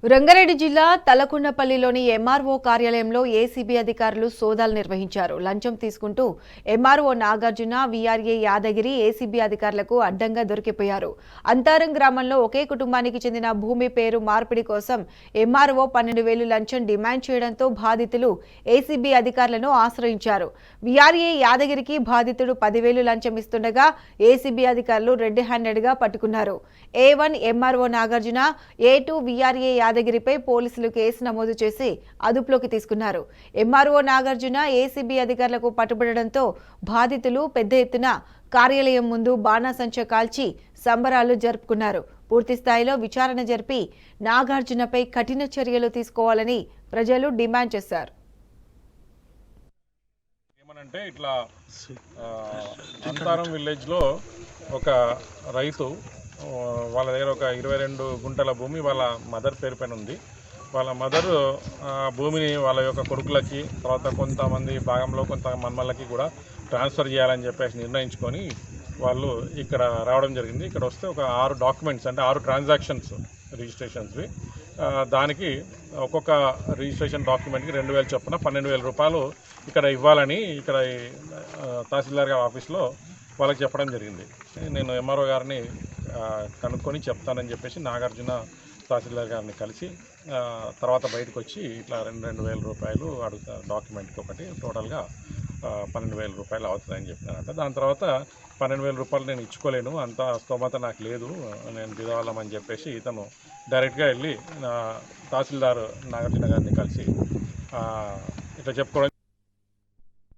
రంగారెడ్డి జిల్లా తలకుండపల్లిలోని ఎంఆర్ఓ కార్యాలయంలో ఏసీబీ అధికారులు సోదాలు నిర్వహించారు. లంచం తీసుకుంటూ MRO Nagarjuna, VRA Yadagiri ACB అధికారులకు అడ్డంగా దొరికిపోయారు. అంతారం గ్రామంలో ఒకే కుటుంబానికి చెందిన భూమి పేరు మార్పిడి కోసం ఎంఆర్ఓ 12,000 లంచం డిమాండ్ చేయడంతో బాధితులు ఏసీబీ అధికారులను ఆశ్రయించారు. వీఆర్ఏ యాదగిరికి బాధితుడు 10,000 లంచం ఇస్తుండగా ఏసీబీ అధికారులు రెడ్ హ్యాండెడ్ గా పట్టుకున్నారు. A1 MRO Nagarjuna, A2 VRA యాదగిరిపై పోలీసులు కేసు నమోదు చేసి అదుపులోకి తీసుకున్నారు. ఎంఆర్ఓ నాగార్జున ఏసీబీ అధికారులకు పట్టుబడడంతో బాధితులు పెద్ద ఎత్తున కార్యాలయం ముందు బాణాసంచా కాల్చి సంబరాలు జరుపుకున్నారు. పూర్తి స్థాయిలో విచారణ జరిపి నాగార్జునపై కఠిన చర్యలు తీసుకోవాలని ప్రజలు డిమాండ్ చేశారు. ఏమనంటే ఇట్లా అంతారం విలేజ్లో ఒక రైతు వాళ్ళ దగ్గర ఒక 22 గుంటల భూమి వాళ్ళ మదర్ పేరు పైన ఉంది. వాళ్ళ మదరు భూమిని వాళ్ళ యొక్క కొడుకులకి, తర్వాత కొంతమంది భాగంలో కొంత మన్మళ్ళకి కూడా ట్రాన్స్ఫర్ చేయాలని చెప్పేసి నిర్ణయించుకొని వాళ్ళు ఇక్కడ రావడం జరిగింది. ఇక్కడ వస్తే ఒక 6 డాక్యుమెంట్స్ అంటే 6 ట్రాన్సాక్షన్స్ రిజిస్ట్రేషన్స్వి, దానికి ఒక్కొక్క రిజిస్ట్రేషన్ డాక్యుమెంట్కి 2,000 చొప్పున 12,000 రూపాయలు ఇక్కడ ఇవ్వాలని ఇక్కడ తహసీల్దార్ గారి ఆఫీస్లో వాళ్ళకి చెప్పడం జరిగింది. నేను ఎంఆర్ఓ గారిని కనుక్కొని చెప్తానని చెప్పేసి నాగార్జున తహసీల్దార్ గారిని కలిసి తర్వాత బయటకు వచ్చి ఇట్లా 2,000 రూపాయలు అడుగుతారు డాక్యుమెంట్కి ఒకటి, టోటల్గా 12,000 రూపాయలు అవుతుందని చెప్పినారంట. దాని తర్వాత 12,000 రూపాయలు నేను ఇచ్చుకోలేను, అంత స్తోమత నాకు లేదు, నేను దిగవాళ్ళమని చెప్పేసి ఇతను డైరెక్ట్గా వెళ్ళి తహసీల్దార్ నాగార్జున గారిని కలిసి ఇట్లా చెప్పుకోవడం